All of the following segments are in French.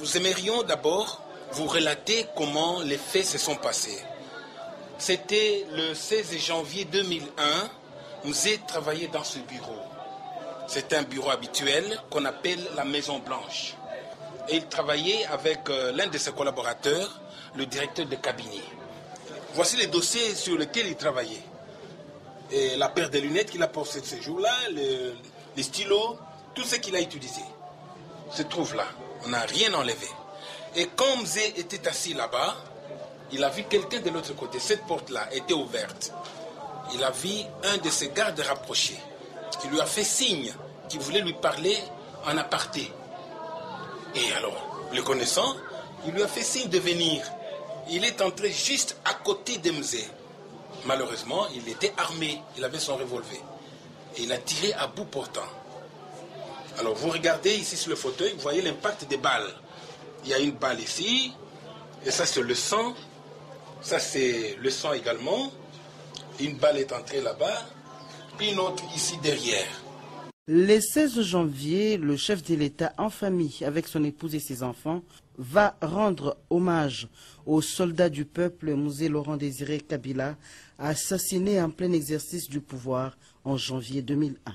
Nous aimerions d'abord vous relater comment les faits se sont passés. C'était le 16 janvier 2001, nous avons travaillé dans ce bureau. C'est un bureau habituel qu'on appelle la Maison Blanche. Et il travaillait avec l'un de ses collaborateurs, le directeur de cabinet. Voici les dossiers sur lesquels il travaillait. Et la paire de lunettes qu'il a portées ce jour-là, les stylos, tout ce qu'il a utilisé se trouve là. On n'a rien enlevé. Et comme Zé était assis là-bas, il a vu quelqu'un de l'autre côté. Cette porte-là était ouverte. Il a vu un de ses gardes rapprochés qui lui a fait signe qu'il voulait lui parler en aparté. Et alors, le connaissant, il lui a fait signe de venir. Il est entré juste à côté d'Mzé. Malheureusement, il était armé. Il avait son revolver. Et il a tiré à bout portant. Alors, vous regardez ici sur le fauteuil, vous voyez l'impact des balles. Il y a une balle ici, et ça c'est le sang. Ça c'est le sang également. Une balle est entrée là-bas, puis une autre ici derrière. Le 16 janvier, le chef de l'État en famille avec son épouse et ses enfants va rendre hommage aux soldats du peuple. Mzee Laurent Désiré Kabila, assassiné en plein exercice du pouvoir en janvier 2001.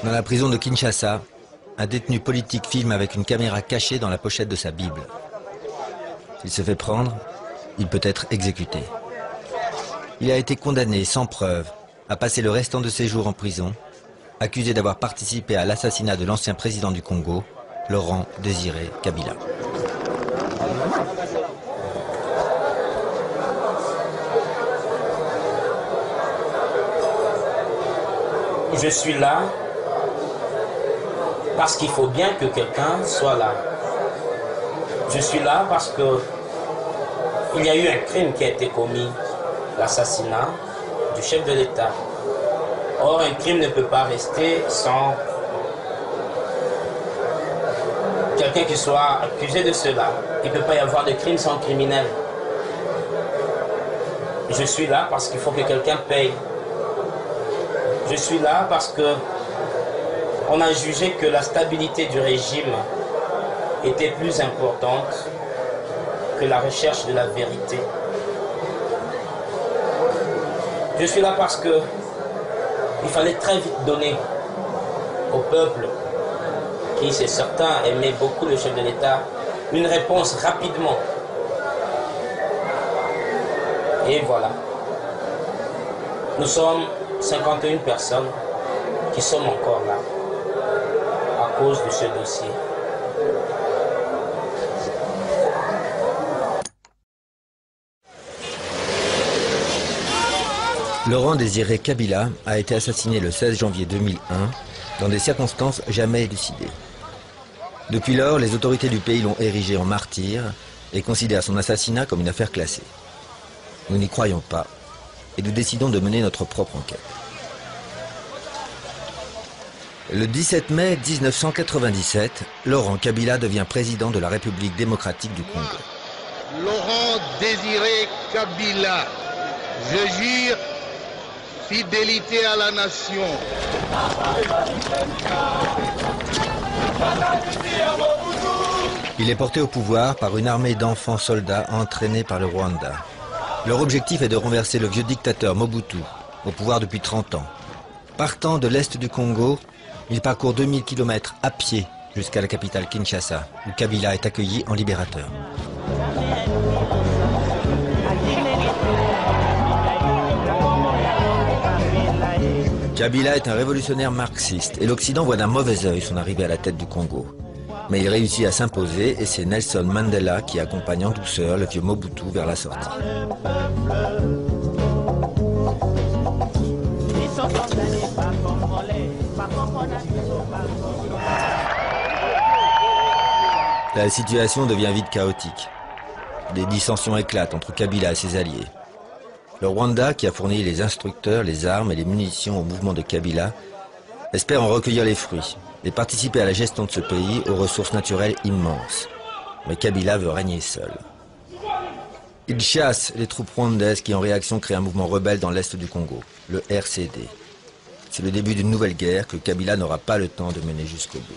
Dans la prison de Kinshasa, un détenu politique filme avec une caméra cachée dans la pochette de sa Bible. S'il se fait prendre, il peut être exécuté. Il a été condamné sans preuve à passer le restant de ses jours en prison, accusé d'avoir participé à l'assassinat de l'ancien président du Congo, Laurent Désiré Kabila. Je suis là parce qu'il faut bien que quelqu'un soit là. Je suis là parce que il y a eu un crime qui a été commis, l'assassinat du chef de l'État. Or, un crime ne peut pas rester sans quelqu'un qui soit accusé de cela. Il ne peut pas y avoir de crime sans criminel. Je suis là parce qu'il faut que quelqu'un paye. Je suis là parce que on a jugé que la stabilité du régime était plus importante que la recherche de la vérité. Je suis là parce que il fallait très vite donner au peuple, qui c'est certain aimait beaucoup le chef de l'État, une réponse rapidement. Et voilà. Nous sommes 51 personnes qui sommes encore là à cause de ce dossier. Laurent Désiré Kabila a été assassiné le 16 janvier 2001 dans des circonstances jamais élucidées. Depuis lors, les autorités du pays l'ont érigé en martyr et considèrent son assassinat comme une affaire classée. Nous n'y croyons pas et nous décidons de mener notre propre enquête. Le 17 mai 1997, Laurent Kabila devient président de la République démocratique du Congo. Laurent Désiré Kabila, je jure fidélité à la nation. Il est porté au pouvoir par une armée d'enfants soldats entraînés par le Rwanda. Leur objectif est de renverser le vieux dictateur Mobutu, au pouvoir depuis 30 ans. Partant de l'est du Congo, il parcourt 2000 km à pied jusqu'à la capitale Kinshasa, où Kabila est accueilli en libérateur. Kabila est un révolutionnaire marxiste et l'Occident voit d'un mauvais œil son arrivée à la tête du Congo. Mais il réussit à s'imposer et c'est Nelson Mandela qui accompagne en douceur le vieux Mobutu vers la sortie. La situation devient vite chaotique. Des dissensions éclatent entre Kabila et ses alliés. Le Rwanda, qui a fourni les instructeurs, les armes et les munitions au mouvement de Kabila, espère en recueillir les fruits et participer à la gestion de ce pays aux ressources naturelles immenses. Mais Kabila veut régner seul. Il chasse les troupes rwandaises qui en réaction créent un mouvement rebelle dans l'est du Congo, le RCD. C'est le début d'une nouvelle guerre que Kabila n'aura pas le temps de mener jusqu'au bout.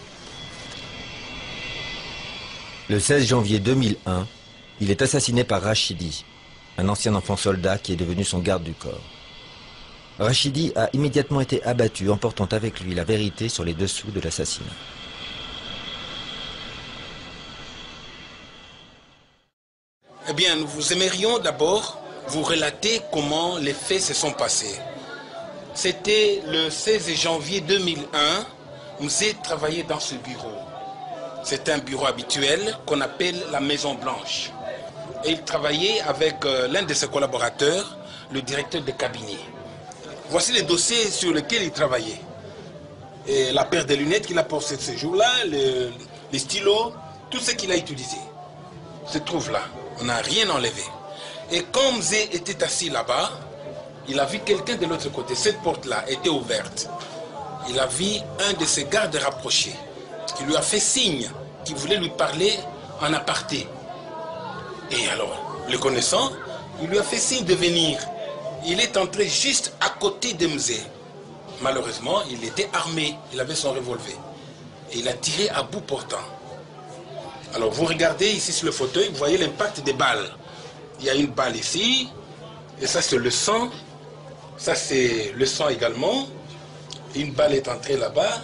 Le 16 janvier 2001, il est assassiné par Rachidi, un ancien enfant soldat qui est devenu son garde du corps. Rachidi a immédiatement été abattu, emportant avec lui la vérité sur les dessous de l'assassinat. Eh bien, nous aimerions d'abord vous relater comment les faits se sont passés. C'était le 16 janvier 2001, nous avons travaillé dans ce bureau. C'est un bureau habituel qu'on appelle la Maison Blanche. Et il travaillait avec l'un de ses collaborateurs, le directeur de cabinet. Voici les dossiers sur lesquels il travaillait. Et la paire de lunettes qu'il a portées ce jour-là, les stylos, tout ce qu'il a utilisé se trouve là. On n'a rien enlevé. Et quand Mzé était assis là-bas, il a vu quelqu'un de l'autre côté. Cette porte-là était ouverte. Il a vu un de ses gardes rapprochés qui lui a fait signe qu'il voulait lui parler en aparté. Et alors, le connaissant, il lui a fait signe de venir. Il est entré juste à côté de Mzé. Malheureusement, il était armé. Il avait son revolver. Et il a tiré à bout portant. Alors, vous regardez ici sur le fauteuil, vous voyez l'impact des balles. Il y a une balle ici. Et ça, c'est le sang. Ça, c'est le sang également. Une balle est entrée là-bas.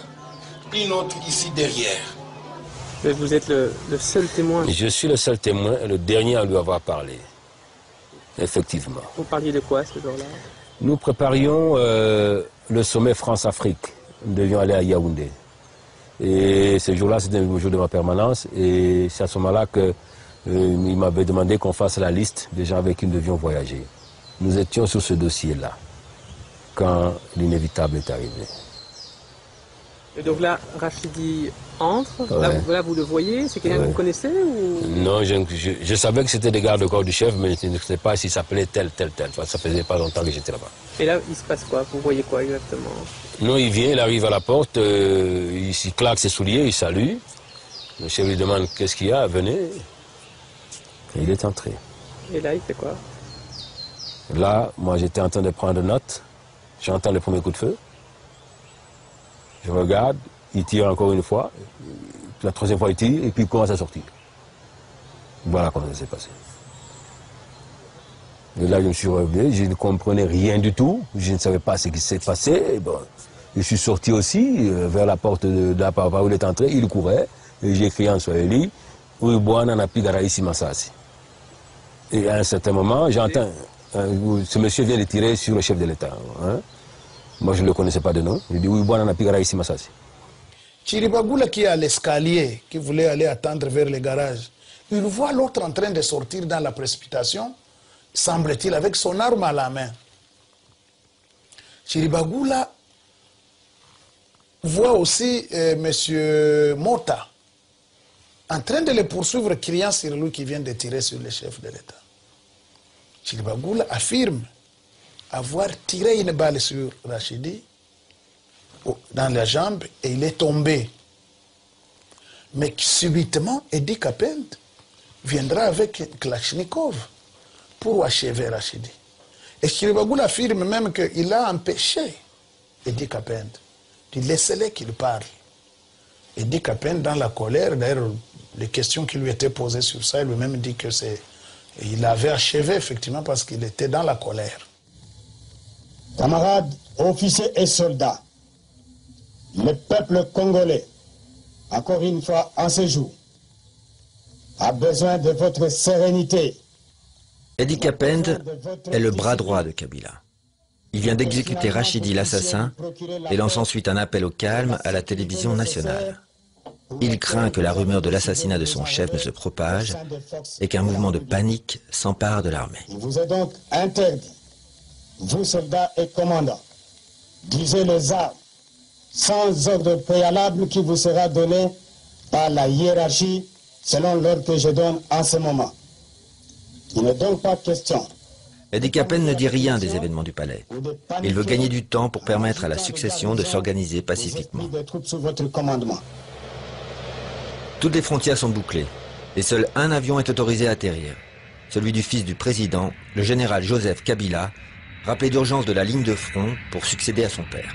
Une autre ici derrière. Mais vous êtes le seul témoin. Je suis le seul témoin et le dernier à lui avoir parlé. Effectivement. Vous parliez de quoi ce jour-là? Nous préparions le sommet France-Afrique. Nous devions aller à Yaoundé. Et ce jour-là, c'était le jour de ma permanence. Et c'est à ce moment-là qu'il m'avait demandé qu'on fasse la liste des gens avec qui nous devions voyager. Nous étions sur ce dossier-là quand l'inévitable est arrivé. Et donc là, Rachidi entre, Ouais. là vous le voyez, c'est quelqu'un que vous connaissez ou... Non, je savais que c'était des gardes-corps du chef, mais je ne sais pas s'il s'appelait tel. Ça faisait pas longtemps que j'étais là-bas. Et là, il se passe quoi? Vous voyez quoi exactement? Non, il vient, il arrive à la porte, il claque ses souliers, il salue. Le chef lui demande qu'est-ce qu'il y a, venez. Et il est entré. Et là, il fait quoi? Là, moi j'étais en train de prendre note, j'entends le premier coup de feu. Je regarde, il tire encore une fois, la troisième fois il tire, et puis il commence à sortir. Voilà comment ça s'est passé. Et là, je me suis revenu, je ne comprenais rien du tout, je ne savais pas ce qui s'est passé. Et bon, je suis sorti aussi vers la porte de la part où il est entré, il courait, et j'ai crié en Swahili, Uibwana na pigara ici Masasi. Et à un certain moment, j'entends, ce monsieur vient de tirer sur le chef de l'État. Hein? Moi, je ne le connaissais pas de nom. Je dis, Uibwana na pigara ici Masasi. Chiribagula qui est à l'escalier, qui voulait aller attendre vers le garage, il voit l'autre en train de sortir dans la précipitation, semble-t-il, avec son arme à la main. Chiribagula voit aussi M. Mota en train de le poursuivre, criant sur lui qui vient de tirer sur le chef de l'État. Chiribagula affirme avoir tiré une balle sur Rachidi dans la jambe et il est tombé. Mais subitement, Edi Kapend viendra avec Kalachnikov pour achever Rachidi. Et Chiribagoul affirme même qu'il a empêché Edi Kapend de laisser qu'il parle. Edi Kapend, dans la colère, d'ailleurs, les questions qui lui étaient posées sur ça, il lui-même dit que il avait achevé effectivement parce qu'il était dans la colère. Camarades, officiers et soldats, le peuple congolais, encore une fois en ce jour, a besoin de votre sérénité. Edi Kapend est le bras droit de Kabila. Il vient d'exécuter Rachidi l'assassin et lance ensuite un appel au calme à la télévision nationale. Il craint que la rumeur de l'assassinat de son chef ne se propage et qu'un mouvement de panique s'empare de l'armée. Il vous est donc interdit, vous soldats et commandants, d'user les armes sans ordre préalable qui vous sera donné par la hiérarchie selon l'ordre que je donne en ce moment. Il n'est donc pas question. Edi Kapend ne dit rien des événements du palais. Il veut gagner du temps pour permettre à la succession de s'organiser pacifiquement. Toutes les frontières sont bouclées et seul un avion est autorisé à atterrir. Celui du fils du président, le général Joseph Kabila, rappelé d'urgence de la ligne de front pour succéder à son père.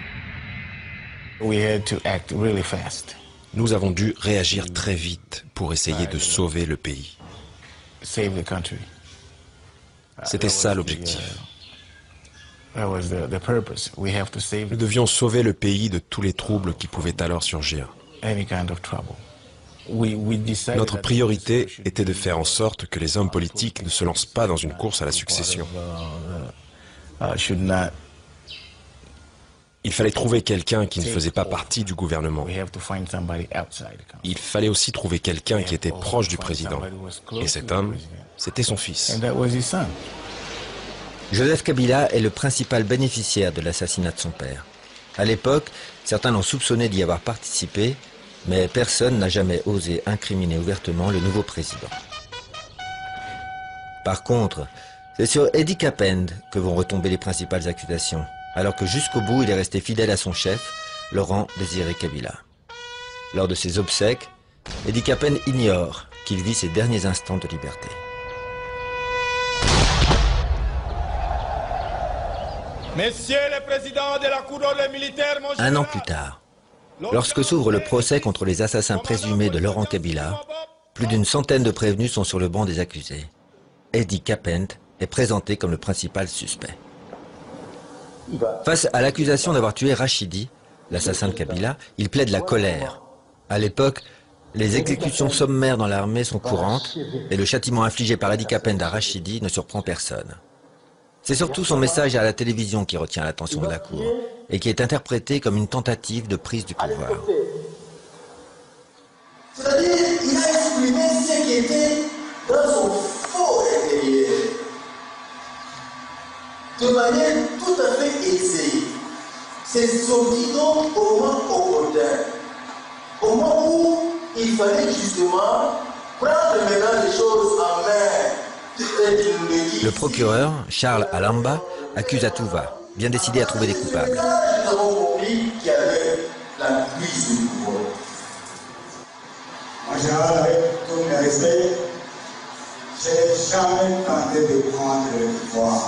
Nous avons dû réagir très vite pour essayer de sauver le pays. C'était ça l'objectif. Nous devions sauver le pays de tous les troubles qui pouvaient alors surgir. Notre priorité était de faire en sorte que les hommes politiques ne se lancent pas dans une course à la succession. Il fallait trouver quelqu'un qui ne faisait pas partie du gouvernement. Il fallait aussi trouver quelqu'un qui était proche du président. Et cet homme, c'était son fils. Joseph Kabila est le principal bénéficiaire de l'assassinat de son père. À l'époque, certains l'ont soupçonné d'y avoir participé, mais personne n'a jamais osé incriminer ouvertement le nouveau président. Par contre, c'est sur Edi Kapend que vont retomber les principales accusations, alors que jusqu'au bout il est resté fidèle à son chef, Laurent Désiré Kabila. Lors de ses obsèques, Edi Kapend ignore qu'il vit ses derniers instants de liberté. Messieurs les présidents de la Cour d'ordre militaire, mon général. Un an plus tard, lorsque s'ouvre le procès contre les assassins présumés de Laurent Kabila, plus d'une centaine de prévenus sont sur le banc des accusés. Edi Kapend est présenté comme le principal suspect. Face à l'accusation d'avoir tué Rachidi, l'assassin de Kabila, il plaide la colère. À l'époque, les exécutions sommaires dans l'armée sont courantes et le châtiment infligé par Edi Kapend à Rachidi ne surprend personne. C'est surtout son message à la télévision qui retient l'attention de la Cour et qui est interprété comme une tentative de prise du pouvoir. C'est-à-dire, il a exprimé ce qui était dans son fort intérieur de manière tout à fait aisée. C'est sorti donc au moment opportun, au moment où il fallait justement prendre maintenant les choses en main. Le procureur, Charles Alamba, accuse à tout va, bien décidé à trouver des coupables. Nous avons compris qu'il y avait la prise du pouvoir. En général, avec tout mes respects, je n'ai jamais tenté de prendre le pouvoir.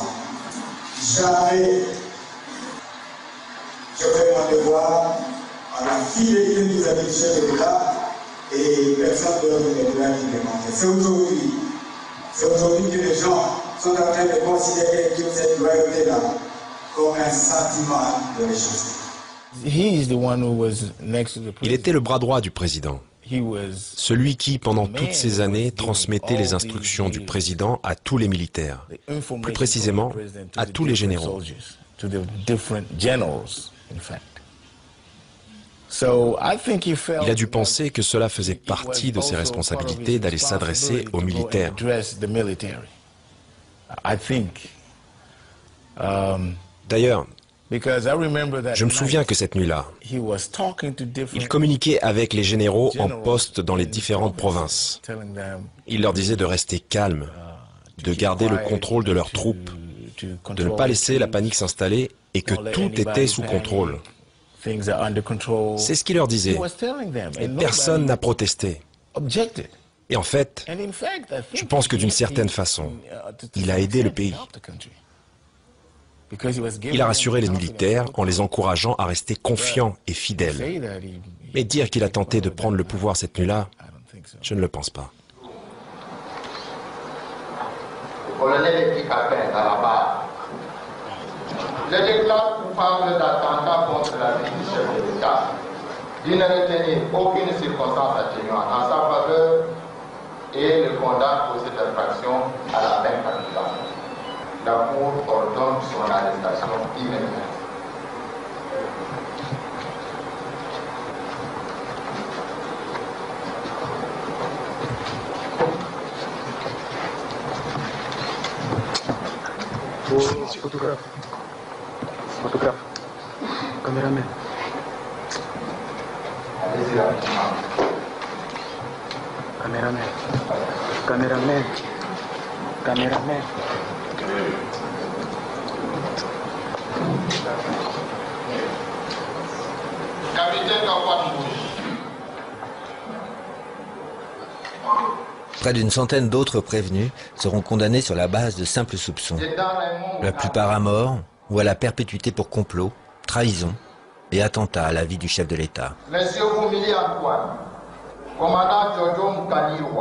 Jamais. Je fais mon devoir à la fidélité vis-à-vis du chef de l'État et personne d'autre ne devrait qui demander. C'est aujourd'hui que les gens sont en train de considérer toute cette loyauté-là comme un sentiment de méchanceté. Il était le bras droit du président. Celui qui, pendant toutes ces années, transmettait les instructions du président à tous les militaires, plus précisément à tous les généraux. Il a dû penser que cela faisait partie de ses responsabilités d'aller s'adresser aux militaires. D'ailleurs, je me souviens que cette nuit-là, il communiquait avec les généraux en poste dans les différentes provinces. Il leur disait de rester calmes, de garder le contrôle de leurs troupes, de ne pas laisser la panique s'installer et que tout était sous contrôle. C'est ce qu'il leur disait. Et personne n'a protesté. Et en fait, je pense que d'une certaine façon, il a aidé le pays. Il a rassuré les militaires en les encourageant à rester confiants et fidèles. Mais dire qu'il a tenté de prendre le pouvoir cette nuit-là, je ne le pense pas. Le colonel Eddie Capin à la barre. Le déclare coupable d'attentat contre la vie du chef de l'État, d'une retenue aucune circonstance atténuante en sa faveur et le condamne pour cette infraction à la peine capitale. La Cour ordonne son arrestation immédiate. Photographe. Photographe. Caméraman. Allez-y rapidement. Caméraman. Caméraman. Caméraman. Capitaine Kakwatmouche. Près d'une centaine d'autres prévenus seront condamnés sur la base de simples soupçons. La plupart à mort ou à la perpétuité pour complot, trahison et attentat à la vie du chef de l'État.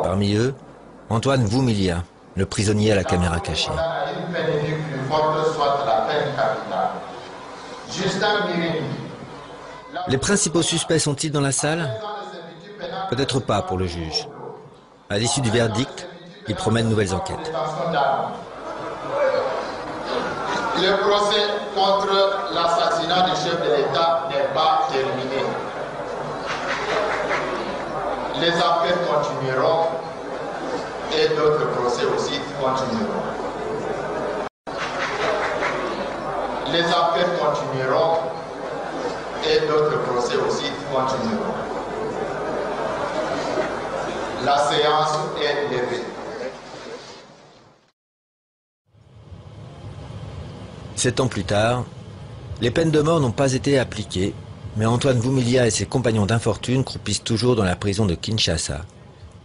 Parmi eux, Antoine Vumilia, le prisonnier à la caméra cachée. Les principaux suspects sont-ils dans la salle? Peut-être pas pour le juge. À l'issue du verdict, il promet de nouvelles enquêtes. Le procès contre l'assassinat du chef de l'État n'est pas terminé. Les enquêtes continueront et d'autres procès aussi continueront. Les enquêtes continueront et d'autres procès aussi continueront. La séance est levée. 7 ans plus tard, les peines de mort n'ont pas été appliquées, mais Antoine Vumilia et ses compagnons d'infortune croupissent toujours dans la prison de Kinshasa,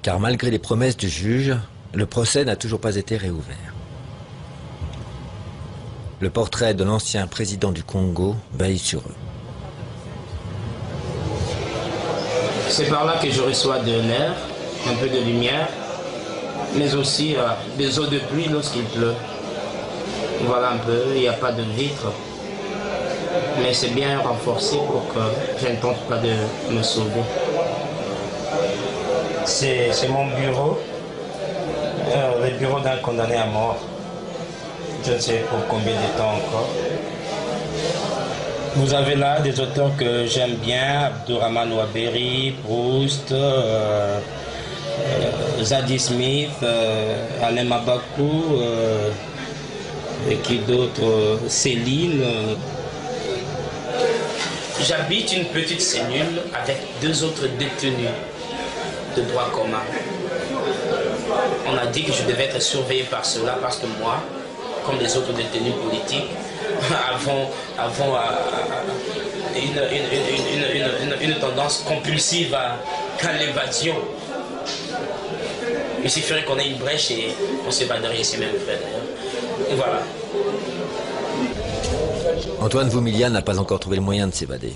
car malgré les promesses du juge, le procès n'a toujours pas été réouvert. Le portrait de l'ancien président du Congo veille sur eux. C'est par là que je reçois de l'air, un peu de lumière, mais aussi des eaux de pluie lorsqu'il pleut. Voilà un peu, il n'y a pas de vitre, mais c'est bien renforcé pour que je ne tente pas de me sauver. C'est mon bureau, le bureau d'un condamné à mort. Je ne sais pour combien de temps encore. Vous avez là des auteurs que j'aime bien, Abdourahmane Ouaberi, Proust, Zadie Smith, Alain Mabakou, et qui d'autres, Céline. J'habite une petite cellule avec 2 autres détenus de droit commun. On a dit que je devais être surveillé par cela parce que moi, comme les autres détenus politiques, avons une tendance compulsive à l'évasion. Il suffirait qu'on ait une brèche et on s'évaderait ici même, frère. Et voilà. Antoine Vumilia n'a pas encore trouvé le moyen de s'évader.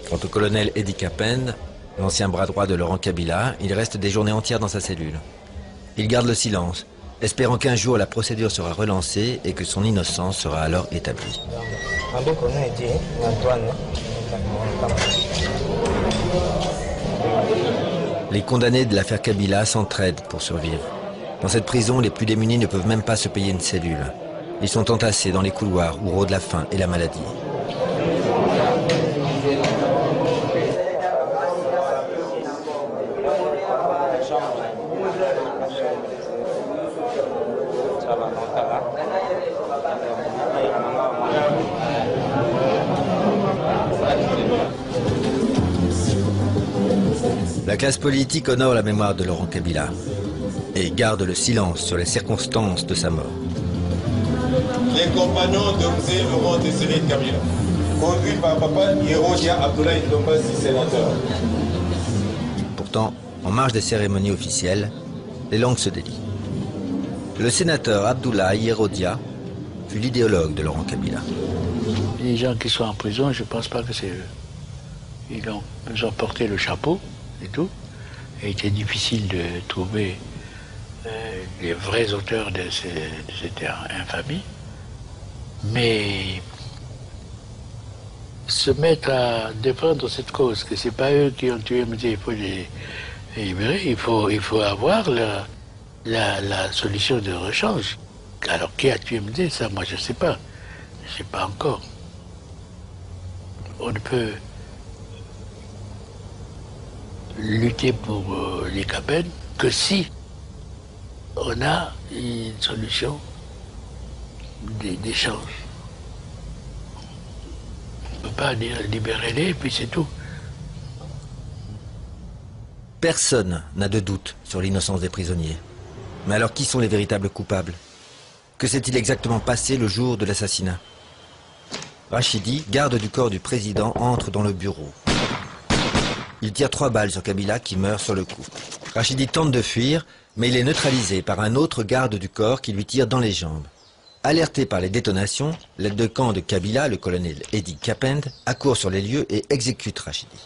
Quant au colonel Eddie Capin, l'ancien bras droit de Laurent Kabila, il reste des journées entières dans sa cellule. Il garde le silence, espérant qu'un jour la procédure sera relancée et que son innocence sera alors établie. Les condamnés de l'affaire Kabila s'entraident pour survivre. Dans cette prison, les plus démunis ne peuvent même pas se payer une cellule. Ils sont entassés dans les couloirs où rôde la faim et la maladie. La classe politique honore la mémoire de Laurent Kabila et garde le silence sur les circonstances de sa mort. Les compagnons de Mzee Laurent Désiré Kabila, conduits par Papa Yerodia Abdoulaye Ndombasi, sénateur. Pourtant, en marge des cérémonies officielles, les langues se délient. Le sénateur Abdoulaye Herodia fut l'idéologue de Laurent Kabila. Les gens qui sont en prison, je ne pense pas que c'est eux. Ils ont porté le chapeau et tout. Et il était difficile de trouver les vrais auteurs de cette infamie. Mais se mettre à défendre cette cause, que ce n'est pas eux qui ont tué MD, il faut les libérer, il faut avoir la solution de rechange. Alors qui a tué MD, ça moi je ne sais pas. Je ne sais pas encore. On ne peut lutter pour les Capennes que si on a une solution d'échange. On ne peut pas dire libérez-les et puis c'est tout. Personne n'a de doute sur l'innocence des prisonniers. Mais alors qui sont les véritables coupables? Que s'est-il exactement passé le jour de l'assassinat? Rachidi, garde du corps du président, entre dans le bureau. Il tire 3 balles sur Kabila qui meurt sur le coup. Rachidi tente de fuir, mais il est neutralisé par un autre garde du corps qui lui tire dans les jambes. Alerté par les détonations, l'aide de camp de Kabila, le colonel Eddy Kapend, accourt sur les lieux et exécute Rachidi.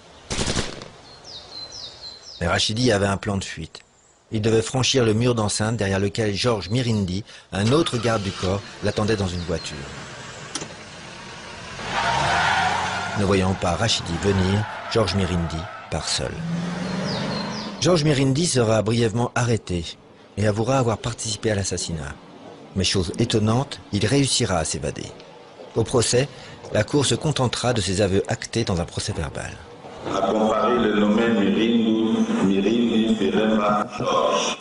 Mais Rachidi avait un plan de fuite. Il devait franchir le mur d'enceinte derrière lequel Georges Mirindi, un autre garde du corps, l'attendait dans une voiture. Ne voyant pas Rachidi venir, Georges Mirindi part seul. Georges Mirindi sera brièvement arrêté et avouera avoir participé à l'assassinat. Mais chose étonnante, il réussira à s'évader. Au procès, la cour se contentera de ses aveux actés dans un procès verbal. A comparer le nommé Mirindi Firemba Georges.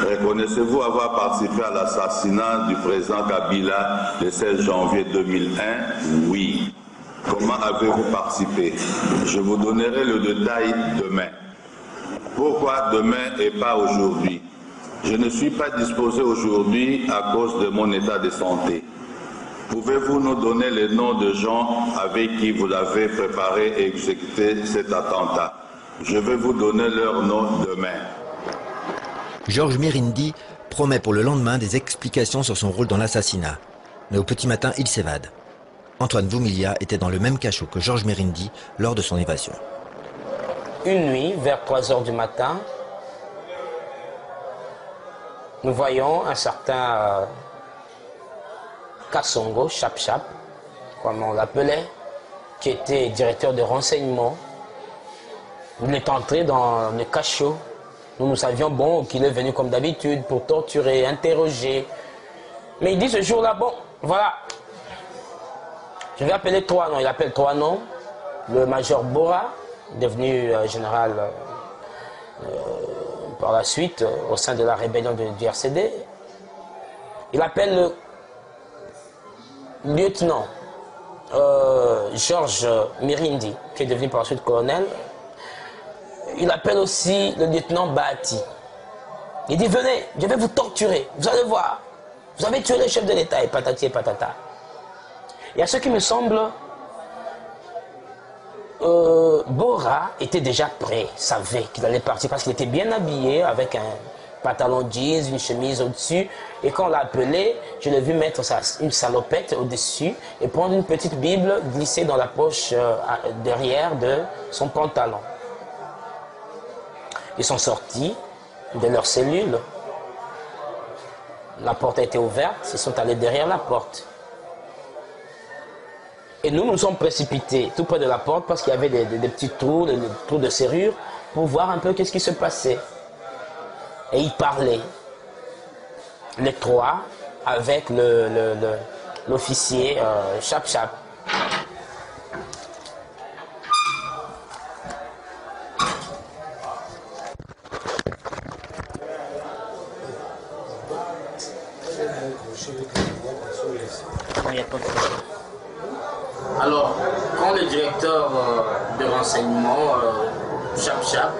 Reconnaissez-vous avoir participé à l'assassinat du président Kabila le 16 janvier 2001? Oui. Comment avez-vous participé? Je vous donnerai le détail demain. Pourquoi demain et pas aujourd'hui? Je ne suis pas disposé aujourd'hui à cause de mon état de santé. Pouvez-vous nous donner les noms de gens avec qui vous avez préparé et exécuté cet attentat? Je vais vous donner leurs noms demain. Georges Mirindi promet pour le lendemain des explications sur son rôle dans l'assassinat. Mais au petit matin, il s'évade. Antoine Voumilia était dans le même cachot que Georges Mirindi lors de son évasion. Une nuit, vers 3 h du matin, nous voyons un certain Kassongo, Chap-Chap, comme on l'appelait, qui était directeur de renseignement. Il est entré dans le cachot. Nous savions, bon, qu'il est venu comme d'habitude pour torturer, interroger. Mais il dit ce jour-là, bon, voilà, je vais appeler 3 noms. Il appelle 3 noms. Le major Bora, devenu général par la suite au sein de la rébellion du RCD. Il appelle le lieutenant Georges Mirindi, qui est devenu par la suite colonel. Il appelle aussi le lieutenant Bahati. Il dit, venez, je vais vous torturer, vous allez voir. Vous avez tué le chef de l'État, et patati et patata. Et à ce qui me semble, Bora était déjà prêt, savait qu'il allait partir parce qu'il était bien habillé avec un pantalon jeans, une chemise au-dessus. Et quand on l'a appelé, je l'ai vu mettre une salopette au-dessus et prendre une petite Bible glissée dans la poche derrière de son pantalon. Ils sont sortis de leur cellule. La porte a été ouverte, ils sont allés derrière la porte. Et nous sommes précipités tout près de la porte parce qu'il y avait des petits trous, des trous de serrure, pour voir un peu qu'est-ce qui se passait. Et ils parlaient, les 3, avec l'officier Chap-Chap. Alors, quand le directeur de renseignement, Chap-Chap,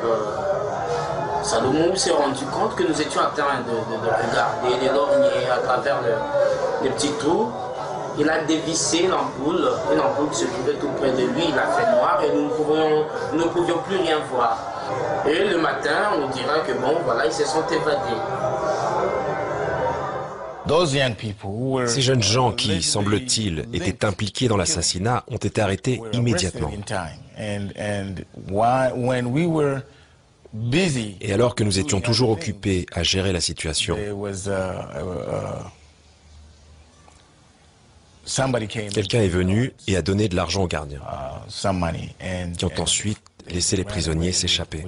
Salomon s'est rendu compte que nous étions en train de regarder les lorgnets à travers les petits trous, il a dévissé l'ampoule, une ampoule qui se trouvait tout près de lui, il a fait noir et nous ne pouvions plus rien voir. Et le matin, on nous dira que bon, voilà, ils se sont évadés. Ces jeunes gens qui, semble-t-il, étaient impliqués dans l'assassinat ont été arrêtés immédiatement. Et alors que nous étions toujours occupés à gérer la situation, quelqu'un est venu et a donné de l'argent aux gardiens, qui ont ensuite laissé les prisonniers s'échapper.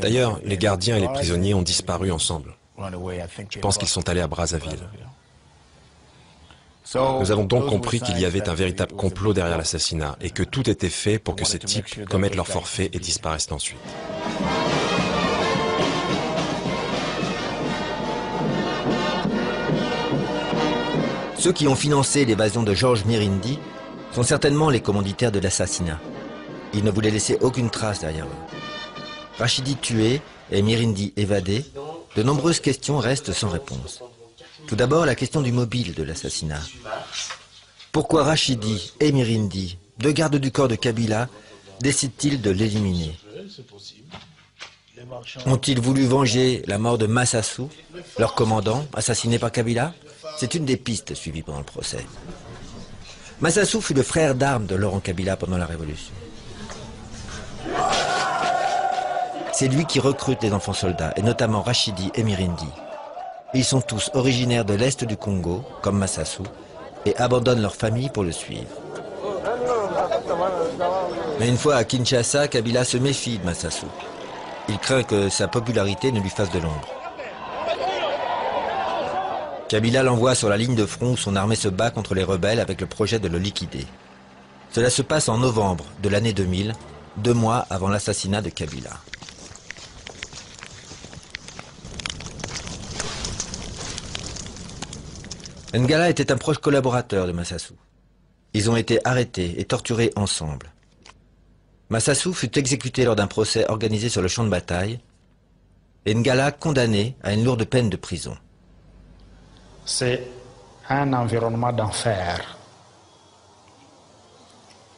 D'ailleurs, les gardiens et les prisonniers ont disparu ensemble. Je pense qu'ils sont allés à Brazzaville. Nous avons donc compris qu'il y avait un véritable complot derrière l'assassinat et que tout était fait pour que ces types commettent leur forfait et disparaissent ensuite. Ceux qui ont financé l'évasion de Georges Mirindi sont certainement les commanditaires de l'assassinat. Ils ne voulaient laisser aucune trace derrière eux. Rachidi tué et Mirindi évadé, de nombreuses questions restent sans réponse. Tout d'abord, la question du mobile de l'assassinat. Pourquoi Rachidi et Mirindi, deux gardes du corps de Kabila, décident-ils de l'éliminer? Ont-ils voulu venger la mort de Massassou, leur commandant, assassiné par Kabila? C'est une des pistes suivies pendant le procès. Massassou fut le frère d'armes de Laurent Kabila pendant la Révolution. C'est lui qui recrute les enfants soldats, et notamment Rachidi et Mirindi. Ils sont tous originaires de l'Est du Congo, comme Massassou, et abandonnent leur famille pour le suivre. Mais une fois à Kinshasa, Kabila se méfie de Massassou. Il craint que sa popularité ne lui fasse de l'ombre. Kabila l'envoie sur la ligne de front où son armée se bat contre les rebelles avec le projet de le liquider. Cela se passe en novembre de l'année 2000, 2 mois avant l'assassinat de Kabila. Ngala était un proche collaborateur de Massassou. Ils ont été arrêtés et torturés ensemble. Massassou fut exécuté lors d'un procès organisé sur le champ de bataille et Ngala condamné à une lourde peine de prison. C'est un environnement d'enfer.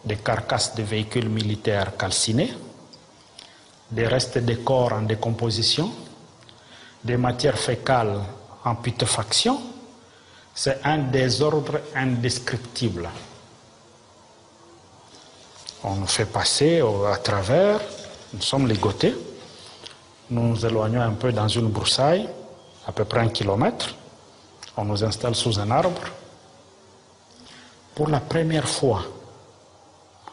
Des carcasses de véhicules militaires calcinés, des restes de corps en décomposition, des matières fécales en putréfaction. C'est un désordre indescriptible. On nous fait passer à travers, nous sommes ligotés, nous nous éloignons un peu dans une broussaille, à peu près 1 kilomètre, on nous installe sous un arbre. Pour la première fois,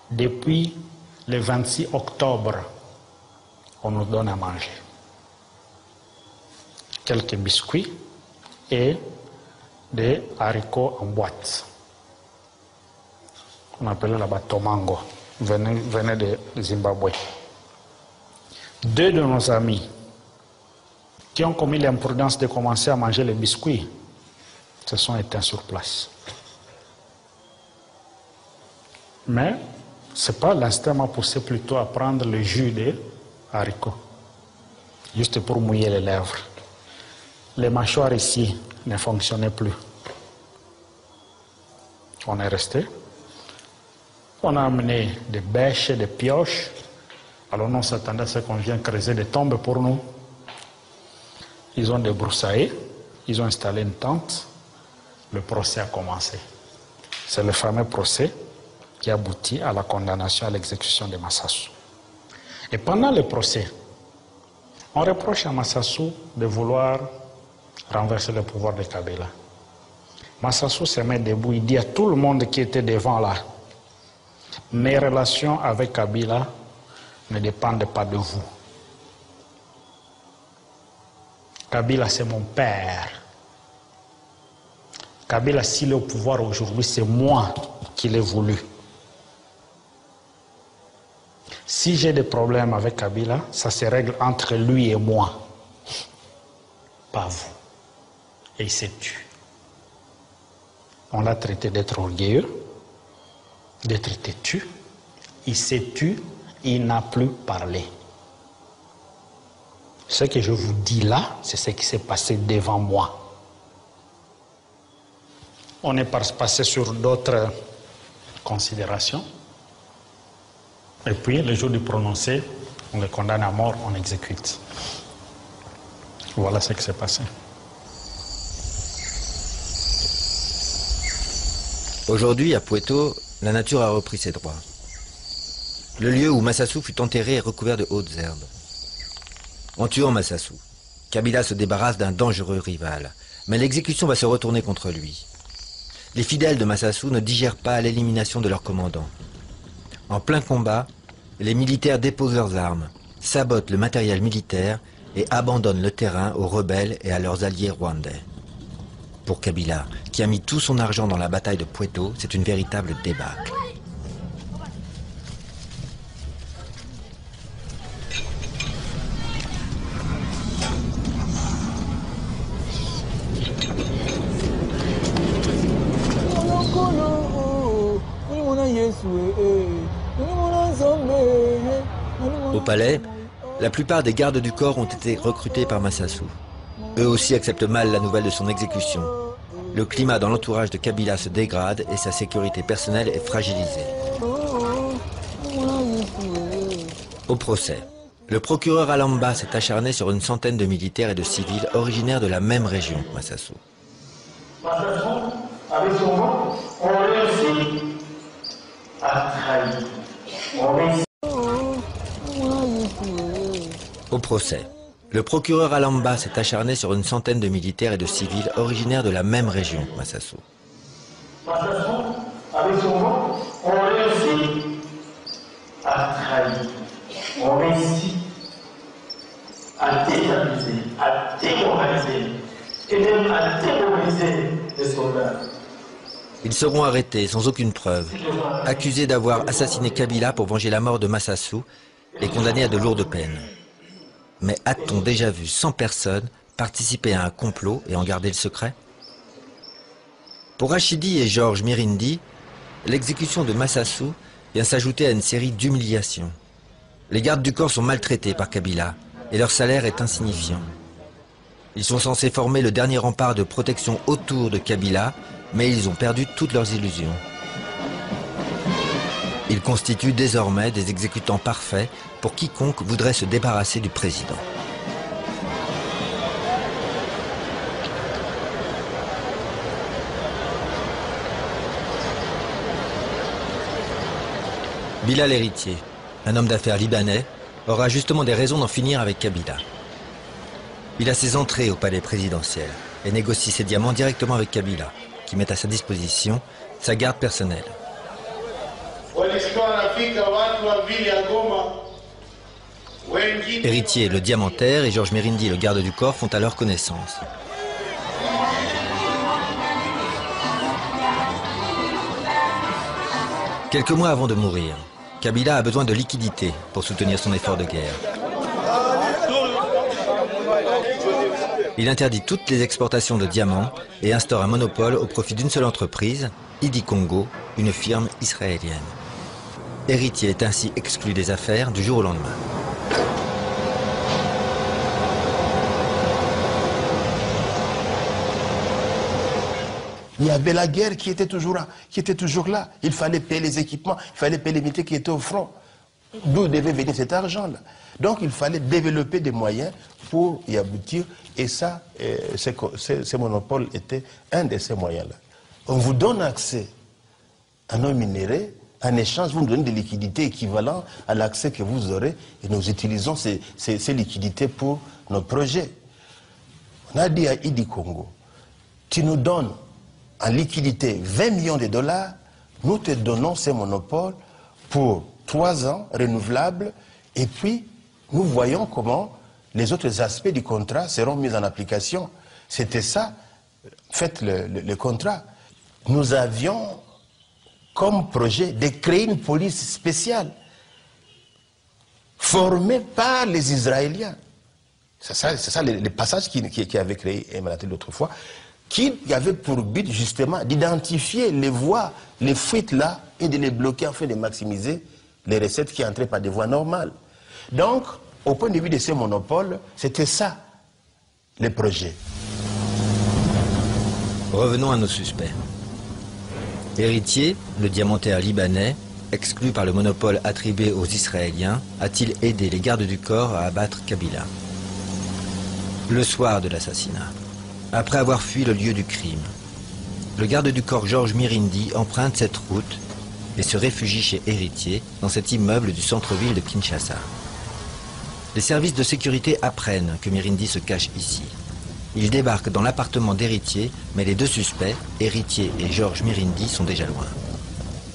depuis le 26 octobre, on nous donne à manger. Quelques biscuits et des haricots en boîte. On appelait là-bas tomango, venait de Zimbabwe. 2 de nos amis qui ont commis l'imprudence de commencer à manger les biscuits se sont éteints sur place. Mais c'est pas l'instinct m'a poussé plutôt à prendre le jus des haricots, juste pour mouiller les lèvres. Les mâchoires ici ne fonctionnait plus. On est resté. On a amené des bêches, des pioches. Alors nous, on s'attendait à ce qu'on vienne creuser des tombes pour nous. Ils ont débroussaillé, ils ont installé une tente. Le procès a commencé. C'est le fameux procès qui aboutit à la condamnation à l'exécution de Massassou. Et pendant le procès, on reproche à Massassou de vouloir renverser le pouvoir de Kabila. Massassou se met debout, il dit à tout le monde qui était devant là, mes relations avec Kabila ne dépendent pas de vous. Kabila, c'est mon père. Kabila, s'il est au pouvoir aujourd'hui, c'est moi qui l'ai voulu. Si j'ai des problèmes avec Kabila, ça se règle entre lui et moi, pas vous. Et il s'est tué. On l'a traité d'être orgueilleux, d'être têtu. Il s'est tué, il n'a plus parlé. Ce que je vous dis là, c'est ce qui s'est passé devant moi. On est passé sur d'autres considérations. Et puis, le jour du prononcé, on les condamne à mort, on exécute. Voilà ce qui s'est passé. Aujourd'hui, à Puerto, la nature a repris ses droits. Le lieu où Massassou fut enterré est recouvert de hautes herbes. En tuant Massassou, Kabila se débarrasse d'un dangereux rival, mais l'exécution va se retourner contre lui. Les fidèles de Massassou ne digèrent pas l'élimination de leur commandant. En plein combat, les militaires déposent leurs armes, sabotent le matériel militaire et abandonnent le terrain aux rebelles et à leurs alliés rwandais. Pour Kabila, qui a mis tout son argent dans la bataille de Puerto, c'est une véritable débâcle. Au palais, la plupart des gardes du corps ont été recrutés par Massassou. Eux aussi acceptent mal la nouvelle de son exécution. Le climat dans l'entourage de Kabila se dégrade et sa sécurité personnelle est fragilisée. Au procès, le procureur Alamba s'est acharné sur une centaine de militaires et de civils originaires de la même région que Massassou. Massassou, avec son nom, on réussit à trahir. On réussit. Au procès, le procureur Alamba s'est acharné sur une centaine de militaires et de civils originaires de la même région que Massassou. Massassou, avec son nom, on réussit à trahir. On réussit à déstabiliser, à démoraliser et même à terroriser les soldats. Ils seront arrêtés sans aucune preuve, accusés d'avoir assassiné Kabila pour venger la mort de Massassou et condamnés à de lourdes peines. Mais a-t-on déjà vu 100 personnes participer à un complot et en garder le secret? Pour Rachidi et Georges Mirindi, l'exécution de Massassou vient s'ajouter à une série d'humiliations. Les gardes du corps sont maltraités par Kabila et leur salaire est insignifiant. Ils sont censés former le dernier rempart de protection autour de Kabila, mais ils ont perdu toutes leurs illusions. Ils constituent désormais des exécutants parfaits pour quiconque voudrait se débarrasser du président. Bilal Héritier, un homme d'affaires libanais, aura justement des raisons d'en finir avec Kabila. Il a ses entrées au palais présidentiel et négocie ses diamants directement avec Kabila, qui met à sa disposition sa garde personnelle. Héritier, le diamantaire, et Georges Mirindi, le garde du corps, font alors connaissance. Quelques mois avant de mourir, Kabila a besoin de liquidités pour soutenir son effort de guerre. Il interdit toutes les exportations de diamants et instaure un monopole au profit d'une seule entreprise, Idi Congo, une firme israélienne. Héritier est ainsi exclu des affaires du jour au lendemain. Il y avait la guerre qui était toujours là. Il fallait payer les équipements, il fallait payer les militaires qui étaient au front. D'où devait venir cet argent-là? Donc il fallait développer des moyens pour y aboutir. Et ça, ce monopole était un de ces moyens-là. On vous donne accès à nos minéraux. En échange, vous nous donnez des liquidités équivalentes à l'accès que vous aurez. Et nous utilisons ces liquidités pour nos projets. On a dit à Idi Congo, tu nous donnes en liquidité 20 millions de dollars, nous te donnons ces monopoles pour 3 ans renouvelables, et puis nous voyons comment les autres aspects du contrat seront mis en application. C'était ça, faites le contrat. Nous avions comme projet de créer une police spéciale formée par les Israéliens. C'est ça le passage qui avait créé Emmanuel l'autre fois, qui avait pour but justement d'identifier les voies, les fuites là, et de les bloquer afin de maximiser les recettes qui entraient par des voies normales. Donc, au point de vue de ces monopoles, c'était ça, les projets. Revenons à nos suspects. Héritier, le diamantaire libanais, exclu par le monopole attribué aux Israéliens, a-t-il aidé les gardes du corps à abattre Kabila? Le soir de l'assassinat, après avoir fui le lieu du crime, le garde du corps Georges Mirindi emprunte cette route et se réfugie chez Héritier, dans cet immeuble du centre-ville de Kinshasa. Les services de sécurité apprennent que Mirindi se cache ici. Ils débarquent dans l'appartement d'Héritier, mais les deux suspects, Héritier et Georges Mirindi, sont déjà loin.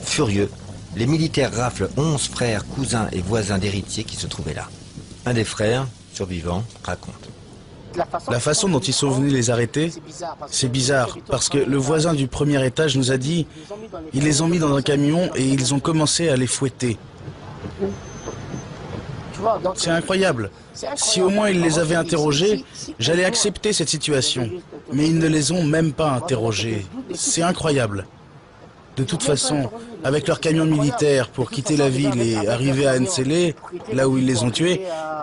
Furieux, les militaires raflent 11 frères, cousins et voisins d'Héritier qui se trouvaient là. Un des frères, survivant, raconte. La façon dont ils sont venus les arrêter, c'est bizarre, parce que le voisin du premier étage nous a dit, ils les ont mis dans un camion et ils ont commencé à les fouetter. C'est incroyable. Si au moins ils les avaient interrogés, j'allais accepter cette situation. Mais ils ne les ont même pas interrogés. C'est incroyable. De toute façon, avec leur camion militaire pour quitter la ville et arriver à Nsele, là où ils les ont tués,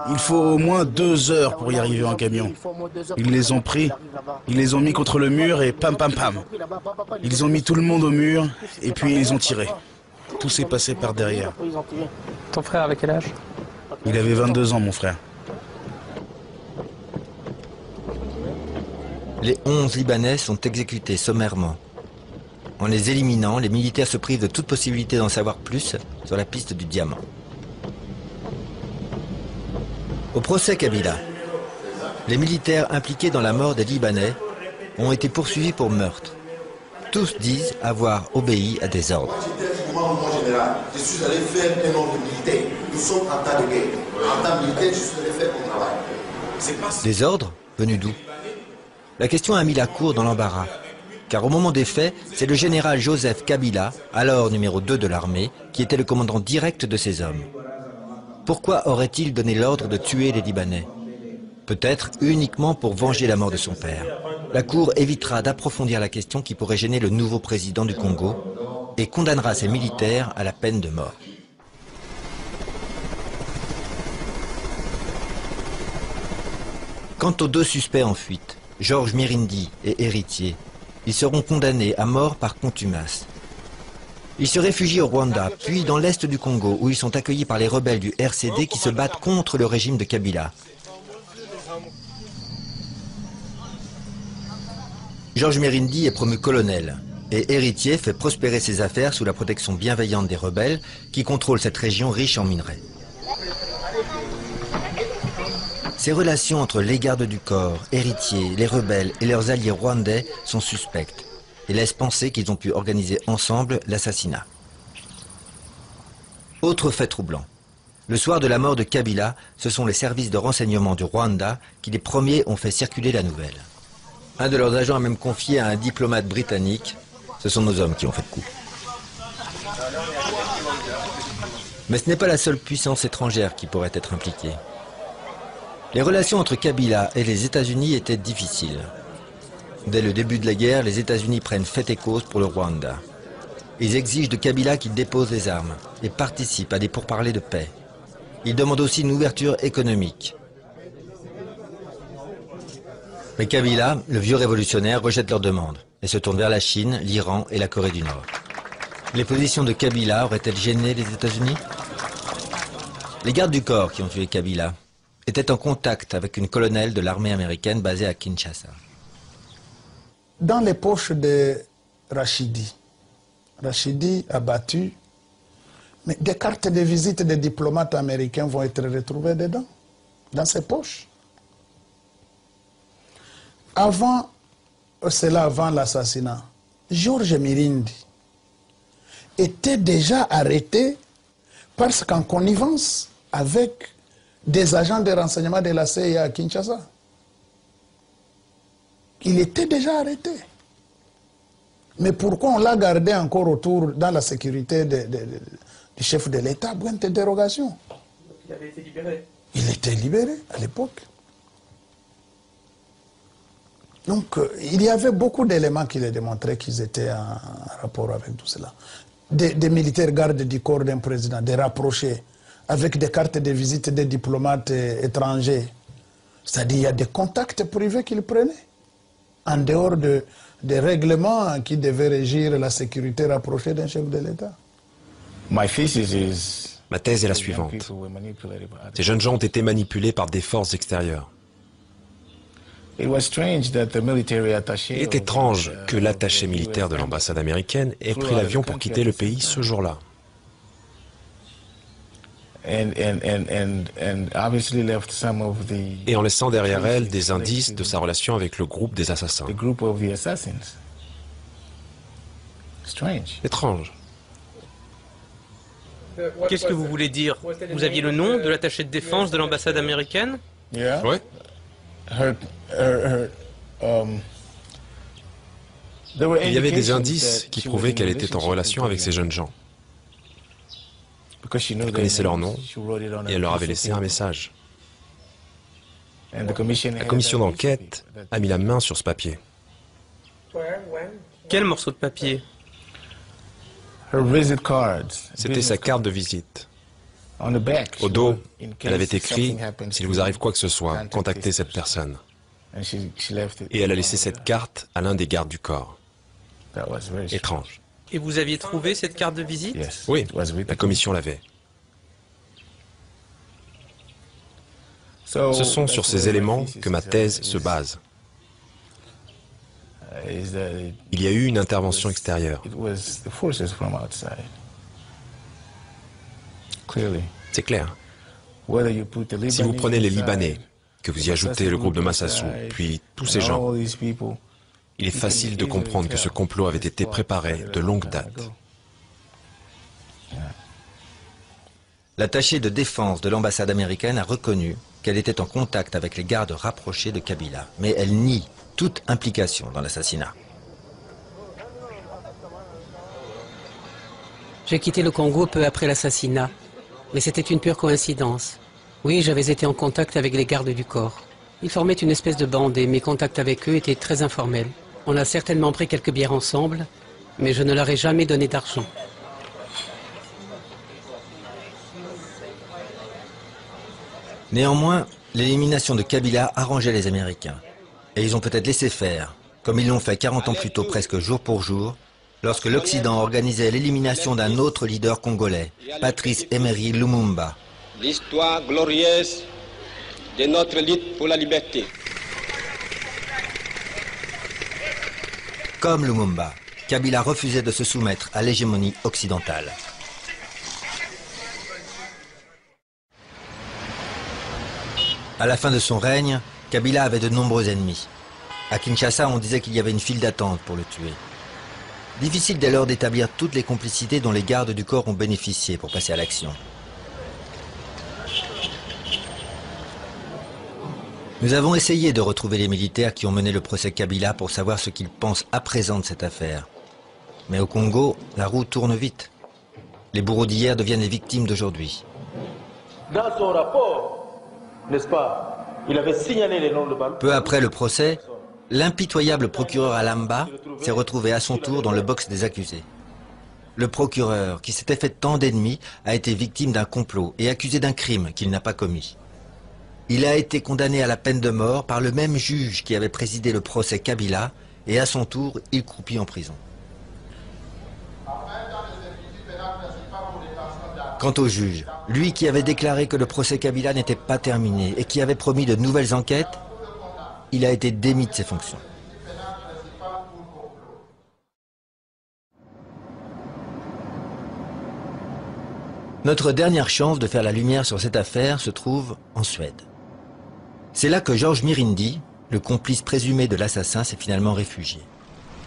il faut au moins 2 heures pour y arriver en camion. Ils les ont pris, ils les ont mis contre le mur et pam pam pam. Ils ont mis tout le monde au mur et puis ils ont tiré. Tout s'est passé par derrière. Ton frère avait quel âge? Il avait 22 ans, mon frère. Les 11 Libanais sont exécutés sommairement. En les éliminant, les militaires se privent de toute possibilité d'en savoir plus sur la piste du diamant. Au procès Kabila, les militaires impliqués dans la mort des Libanais ont été poursuivis pour meurtre. Tous disent avoir obéi à des ordres. Je suis allé faire un ordre militaire. Nous sommes en temps de guerre. En temps militaire, je suis allé faire mon travail. Des ordres? Venus d'où? La question a mis la cour dans l'embarras. Car au moment des faits, c'est le général Joseph Kabila, alors numéro 2 de l'armée, qui était le commandant direct de ces hommes. Pourquoi aurait-il donné l'ordre de tuer les Libanais? Peut-être uniquement pour venger la mort de son père. La Cour évitera d'approfondir la question qui pourrait gêner le nouveau président du Congo et condamnera ses militaires à la peine de mort. Quant aux 2 suspects en fuite, Georges Mirindi et Héritier, ils seront condamnés à mort par contumace. Ils se réfugient au Rwanda, puis dans l'est du Congo, où ils sont accueillis par les rebelles du RCD qui se battent contre le régime de Kabila. Georges Mirindi est promu colonel, et Héritier fait prospérer ses affaires sous la protection bienveillante des rebelles qui contrôlent cette région riche en minerais. Ces relations entre les gardes du corps, Héritier, les rebelles et leurs alliés rwandais sont suspectes et laissent penser qu'ils ont pu organiser ensemble l'assassinat. Autre fait troublant. Le soir de la mort de Kabila, ce sont les services de renseignement du Rwanda qui les premiers ont fait circuler la nouvelle. Un de leurs agents a même confié à un diplomate britannique, ce sont nos hommes qui ont fait le coup. Mais ce n'est pas la seule puissance étrangère qui pourrait être impliquée. Les relations entre Kabila et les États-Unis étaient difficiles. Dès le début de la guerre, les États-Unis prennent fait et cause pour le Rwanda. Ils exigent de Kabila qu'il dépose les armes et participe à des pourparlers de paix. Ils demandent aussi une ouverture économique. Mais Kabila, le vieux révolutionnaire, rejette leurs demandes et se tourne vers la Chine, l'Iran et la Corée du Nord. Les positions de Kabila auraient-elles gêné les États-Unis? Les gardes du corps qui ont tué Kabila étaient en contact avec une colonelle de l'armée américaine basée à Kinshasa. Dans les poches de Rachidi, Rachidi a battu, mais des cartes de visite des diplomates américains vont être retrouvées dedans, dans ses poches. Avant l'assassinat, Georges Mirindi était déjà arrêté parce qu'en connivence avec des agents de renseignement de la CIA à Kinshasa. Il était déjà arrêté. Mais pourquoi on l'a gardé encore autour dans la sécurité du chef de l'État? Point d'interrogation. Il avait été libéré. Il était libéré à l'époque. Donc, il y avait beaucoup d'éléments qui les démontraient qu'ils étaient en rapport avec tout cela. Des militaires gardes du corps d'un président, des rapprochés, avec des cartes de visite des diplomates étrangers. C'est-à-dire qu'il y a des contacts privés qu'ils prenaient, en dehors des règlements qui devaient régir la sécurité rapprochée d'un chef de l'État. Ma thèse est la suivante. Ces jeunes gens ont été manipulés par des forces extérieures. Il est étrange que l'attaché militaire de l'ambassade américaine ait pris l'avion pour quitter le pays ce jour-là. Et en laissant derrière elle des indices de sa relation avec le groupe des assassins. Étrange. Qu'est-ce que vous voulez dire? Vous aviez le nom de l'attaché de défense de l'ambassade américaine? Oui. Il y avait des indices qui prouvaient qu'elle était en relation avec ces jeunes gens. Elle connaissait leur nom et elle leur avait laissé un message. La commission d'enquête a mis la main sur ce papier. Quel morceau de papier? C'était sa carte de visite. Au dos, elle avait écrit « S'il vous arrive quoi que ce soit, contactez cette personne ». Et elle a laissé cette carte à l'un des gardes du corps. Étrange. Et vous aviez trouvé cette carte de visite? Oui, la commission l'avait. Ce sont sur ces éléments que ma thèse se base. Il y a eu une intervention extérieure. C'est clair. Si vous prenez les Libanais, que vous y ajoutez le groupe de Massassou, puis tous ces gens, il est facile de comprendre que ce complot avait été préparé de longue date. L'attaché de défense de l'ambassade américaine a reconnu qu'elle était en contact avec les gardes rapprochés de Kabila, mais elle nie toute implication dans l'assassinat. J'ai quitté le Congo peu après l'assassinat, mais c'était une pure coïncidence. Oui, j'avais été en contact avec les gardes du corps. Ils formaient une espèce de bande et mes contacts avec eux étaient très informels. On a certainement pris quelques bières ensemble, mais je ne leur ai jamais donné d'argent. Néanmoins, l'élimination de Kabila arrangeait les Américains. Et ils ont peut-être laissé faire, comme ils l'ont fait 40 ans plus tôt presque jour pour jour, lorsque l'Occident organisait l'élimination d'un autre leader congolais, Patrice Emery Lumumba. L'histoire glorieuse de notre lutte pour la liberté. Comme Lumumba, Kabila refusait de se soumettre à l'hégémonie occidentale. À la fin de son règne, Kabila avait de nombreux ennemis. À Kinshasa, on disait qu'il y avait une file d'attente pour le tuer. Difficile dès lors d'établir toutes les complicités dont les gardes du corps ont bénéficié pour passer à l'action. Nous avons essayé de retrouver les militaires qui ont mené le procès Kabila pour savoir ce qu'ils pensent à présent de cette affaire. Mais au Congo, la roue tourne vite. Les bourreaux d'hier deviennent les victimes d'aujourd'hui. Dans son rapport, n'est-ce pas, il avait signalé les noms de Balou. Peu après le procès, l'impitoyable procureur Alamba s'est retrouvé à son tour dans le box des accusés. Le procureur, qui s'était fait tant d'ennemis, a été victime d'un complot et accusé d'un crime qu'il n'a pas commis. Il a été condamné à la peine de mort par le même juge qui avait présidé le procès Kabila et à son tour, il croupit en prison. Quant au juge, lui qui avait déclaré que le procès Kabila n'était pas terminé et qui avait promis de nouvelles enquêtes, il a été démis de ses fonctions. Notre dernière chance de faire la lumière sur cette affaire se trouve en Suède. C'est là que Georges Mirindi, le complice présumé de l'assassin, s'est finalement réfugié.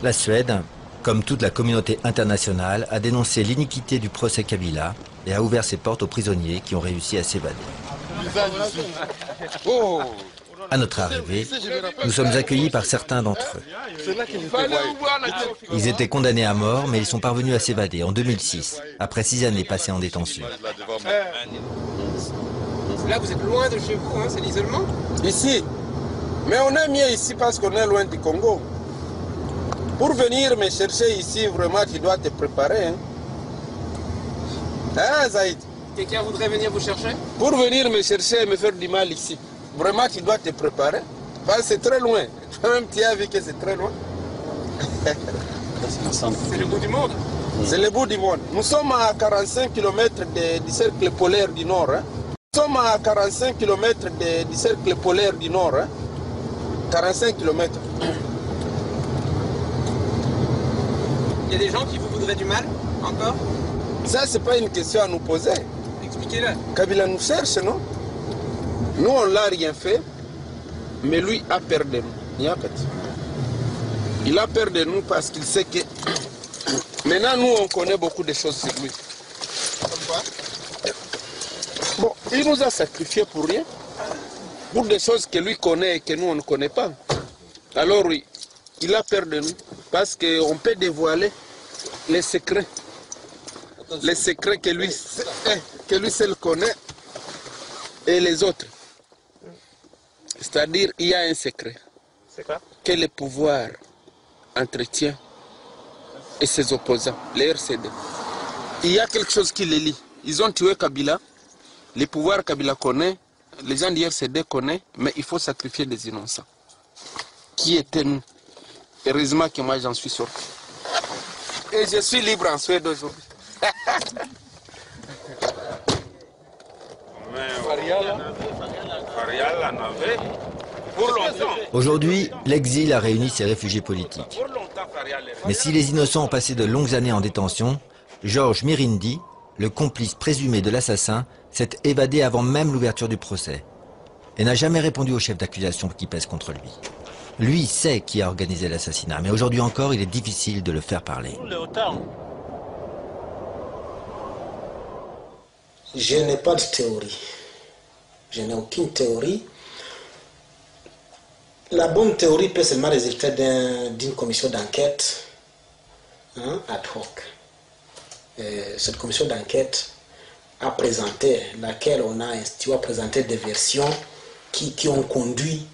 La Suède, comme toute la communauté internationale, a dénoncé l'iniquité du procès Kabila et a ouvert ses portes aux prisonniers qui ont réussi à s'évader. À notre arrivée, nous sommes accueillis par certains d'entre eux. Ils étaient condamnés à mort, mais ils sont parvenus à s'évader en 2006, après 6 années passées en détention. Là, vous êtes loin de chez vous, hein, c'est l'isolement? Ici. Mais on est mieux ici parce qu'on est loin du Congo. Pour venir me chercher ici, vraiment, tu dois te préparer. Hein, hein Zaïd? Quelqu'un voudrait venir vous chercher? Pour venir me chercher et me faire du mal ici. Vraiment, tu dois te préparer. Parce que c'est très loin. Toi-même, tu as vu que c'est très loin. C'est le bout du monde. C'est le bout du monde. Nous sommes à 45 km du cercle polaire du Nord. Hein. Nous sommes à 45 km du cercle polaire du Nord. Hein. 45 km. Il y a des gens qui vous voudraient du mal, encore? Ça, c'est pas une question à nous poser. Expliquez-le. Kabila nous cherche, non? Nous, on l'a rien fait, mais lui a peur de nous. Il a peur de nous parce qu'il sait que... Maintenant, nous, on connaît beaucoup de choses sur lui. Comme quoi? Bon, il nous a sacrifiés pour rien. Pour des choses que lui connaît et que nous, on ne connaît pas. Alors, oui, il a peur de nous parce qu'on peut dévoiler les secrets. Les secrets que lui seul connaît et les autres. C'est-à-dire, il y a un secret. C'est quoi? Que le pouvoir entretient et ses opposants, les RCD. Il y a quelque chose qui les lie. Ils ont tué Kabila. Le pouvoir Kabila connaît, les gens du RCD connaissent, mais il faut sacrifier des innocents. Qui étaient nous? Heureusement que moi j'en suis sorti. Et je suis libre en Suède aujourd'hui. Aujourd'hui, l'exil a réuni ces réfugiés politiques. Mais si les innocents ont passé de longues années en détention, Georges Mirindi, le complice présumé de l'assassin, s'est évadé avant même l'ouverture du procès et n'a jamais répondu aux chefs d'accusation qui pèsent contre lui. Lui sait qui a organisé l'assassinat, mais aujourd'hui encore, il est difficile de le faire parler. Je n'ai pas de théorie. Je n'ai aucune théorie. La bonne théorie peut seulement résulter d'une commission d'enquête ad hoc. Cette commission d'enquête a présenté, laquelle on a institué, a présenté des versions qui ont conduit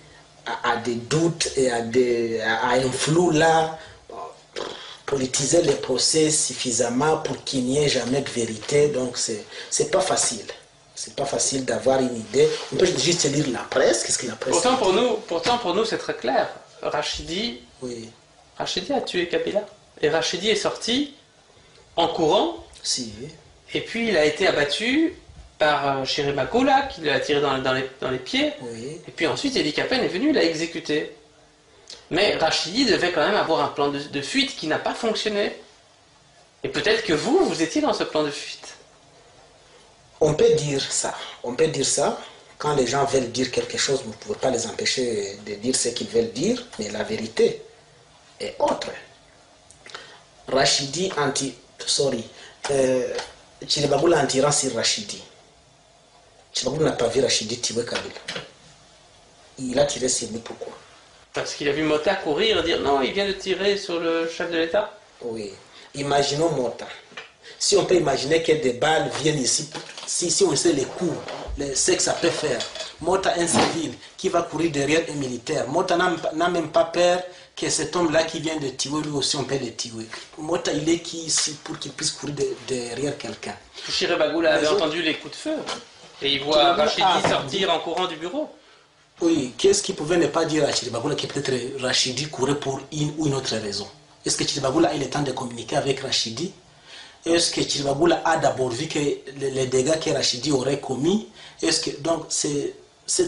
à des doutes et à un flou là, politiser les procès suffisamment pour qu'il n'y ait jamais de vérité. Donc c'est pas facile. C'est pas facile d'avoir une idée. On peut juste lire la presse. Qu'est-ce que la presse Pourtant pour nous c'est très clair. Rachidi a tué Kabila. Et Rachidi est sorti en courant. Si. Et puis il a été abattu par Chirimakoula qui l'a tiré dans les pieds. Oui. Et puis ensuite Edi Kapen est venu, l'a exécuté. Mais Rachidi devait quand même avoir un plan de fuite qui n'a pas fonctionné. Et peut-être que vous étiez dans ce plan de fuite. On peut dire ça. On peut dire ça. Quand les gens veulent dire quelque chose, vous ne pouvez pas les empêcher de dire ce qu'ils veulent dire. Mais la vérité est autre. Rachidi Chiribagoula en tirant sur Rachidi. Chiribagoula n'a pas vu Rachidi tuer Kabila. Il a tiré sur lui, pourquoi? Parce qu'il a vu Mota courir et dire non, il vient de tirer sur le chef de l'État. Oui. Imaginons Mota. Si on peut imaginer que des balles viennent ici, si on sait les coups, ce que ça peut faire. Mota, un civil qui va courir derrière un militaire. Mota n'a même pas peur que cet homme-là qui vient de tuer, lui aussi on peut le tuer. Mota, il est qui ici pour qu'il puisse courir derrière quelqu'un? Chiribagoula avait entendu les coups de feu. Et il voit Rachidi sortir en courant du bureau. Oui, qu'est-ce qu'il pouvait ne pas dire à Chiribagoula que peut-être Rachidi courait pour une ou une autre raison? Est-ce que Chiribagoula a eu le temps de communiquer avec Rachidi? Est-ce que Chiribagoula a d'abord vu que les dégâts que Rachidi aurait commis? Donc c'est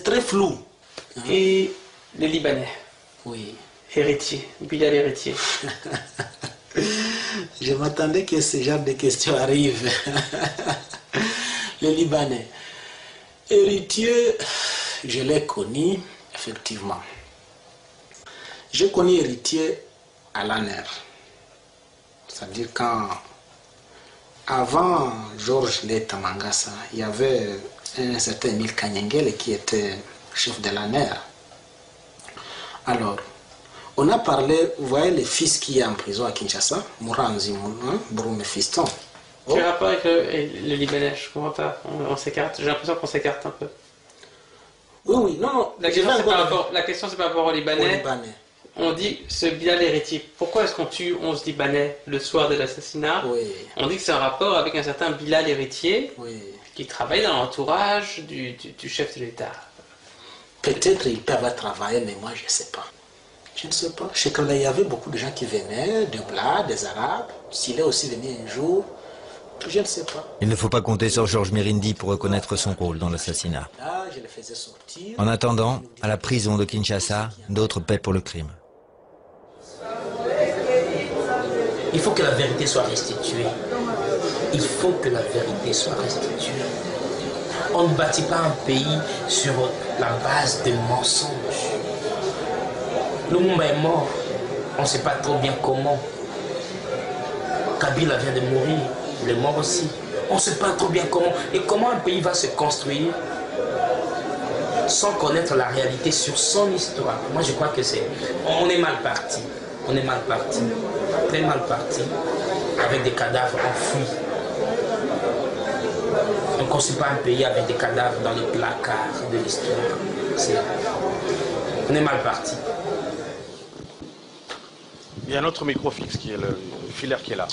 très flou. Et les Libanais? Oui. Héritier, Bilal héritier. Je m'attendais que ce genre de questions arrivent. Les Libanais. Héritier, je l'ai connu, effectivement. J'ai connu Héritier à l'ANER. C'est-à-dire quand, avant Georges Leta Mangasa, il y avait un certain Emile Kanyengele qui était chef de l'ANER. Alors, on a parlé, vous voyez le fils qui est en prison à Kinshasa, Mouranzi Broume Fiston. Quel rapport avec le Libanais? Je ne comprends pas. On s'écarte. J'ai l'impression qu'on s'écarte un peu. Oui, non. La question, c'est par rapport aux Libanais. On dit ce Bilal héritier. Pourquoi est-ce qu'on tue 11 Libanais le soir de l'assassinat? On dit que c'est un rapport avec un certain Bilal héritier qui travaille dans l'entourage du chef de l'État. Peut-être ils peuvent travailler, mais moi je ne sais pas. Je ne sais pas. Chez Kanda, il y avait beaucoup de gens qui venaient, de Blas, des Arabes. S'il est aussi venu un jour, je ne sais pas. Il ne faut pas compter sur Georges Mirindi pour reconnaître son rôle dans l'assassinat. Là, je le faisais sortir. En attendant, à la prison de Kinshasa, d'autres paient pour le crime. Il faut que la vérité soit restituée. Il faut que la vérité soit restituée. On ne bâtit pas un pays sur la base de mensonges. Lumumba est mort. On ne sait pas trop bien comment. Kabila vient de mourir. Il est mort aussi. On ne sait pas trop bien comment. Et comment un pays va se construire sans connaître la réalité sur son histoire. Moi, je crois que on est mal parti. On est mal parti. Très mal parti. Avec des cadavres enfouis. On ne construit pas un pays avec des cadavres dans les placards de l'histoire. On est mal parti. Il y a un autre micro fixe qui est le filaire qui est là.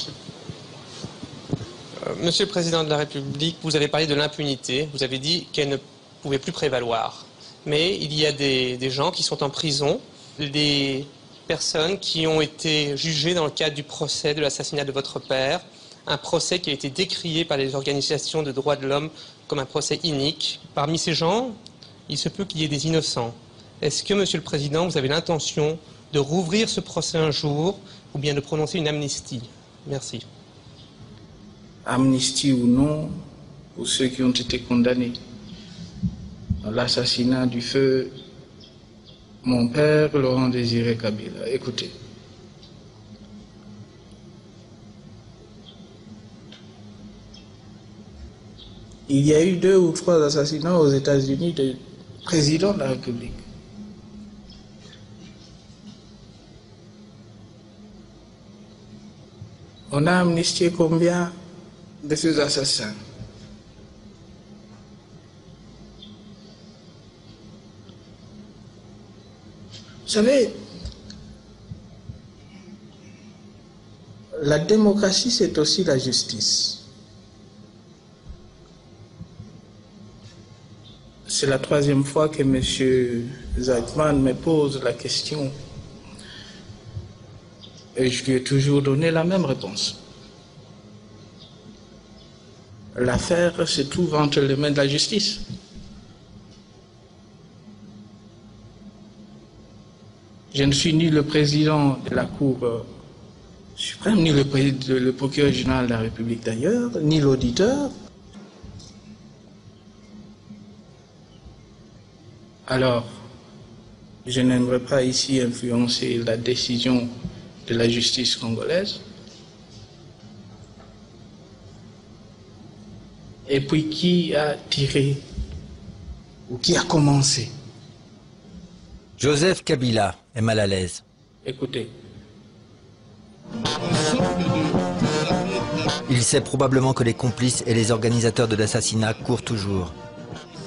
Monsieur le Président de la République, vous avez parlé de l'impunité. Vous avez dit qu'elle ne pouvait plus prévaloir. Mais il y a des gens qui sont en prison, des personnes qui ont été jugées dans le cadre du procès de l'assassinat de votre père, un procès qui a été décrié par les organisations de droits de l'homme comme un procès inique. Parmi ces gens, il se peut qu'il y ait des innocents. Est-ce que, Monsieur le Président, vous avez l'intention de rouvrir ce procès un jour ou bien de prononcer une amnistie? Merci. Amnistie ou non, pour ceux qui ont été condamnés dans l'assassinat du feu mon père, Laurent Désiré Kabila. Écoutez. Il y a eu 2 ou 3 assassinats aux États-Unis de président de la République. On a amnistié combien de ces assassins? Vous savez, la démocratie, c'est aussi la justice. C'est la 3e fois que M. Zeitman me pose la question. Et je lui ai toujours donné la même réponse. L'affaire se trouve entre les mains de la justice. Je ne suis ni le président de la Cour suprême, ni le procureur général de la République d'ailleurs, ni l'auditeur. Alors, je n'aimerais pas ici influencer la décision de la justice congolaise. Et puis, qui a tiré ou qui a commencé? Joseph Kabila est mal à l'aise. Écoutez. Il sait probablement que les complices et les organisateurs de l'assassinat courent toujours.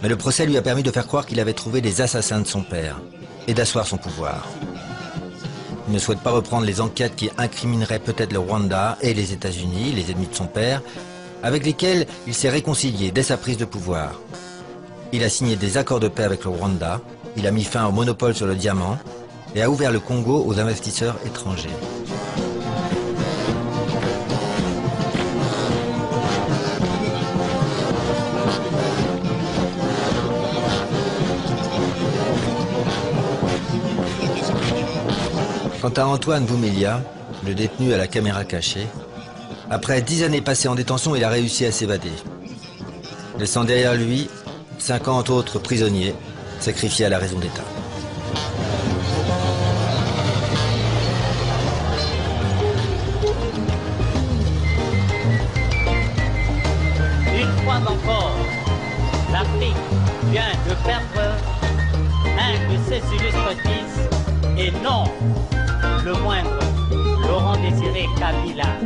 Mais le procès lui a permis de faire croire qu'il avait trouvé les assassins de son père et d'asseoir son pouvoir. Il ne souhaite pas reprendre les enquêtes qui incrimineraient peut-être le Rwanda et les États-Unis, les ennemis de son père, avec lesquels il s'est réconcilié dès sa prise de pouvoir. Il a signé des accords de paix avec le Rwanda, il a mis fin au monopole sur le diamant et a ouvert le Congo aux investisseurs étrangers. Quant à Antoine Boumelia, le détenu à la caméra cachée, après 10 années passées en détention, il a réussi à s'évader, laissant derrière lui 50 autres prisonniers sacrifiés à la raison d'État. Une fois encore, l'Afrique vient de perdre un de ses illustres fils, et non le moindre, Laurent Désiré Kabila.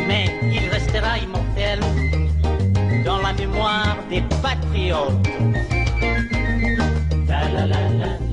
Mais il restera immortel dans la mémoire des patriotes. La la la la.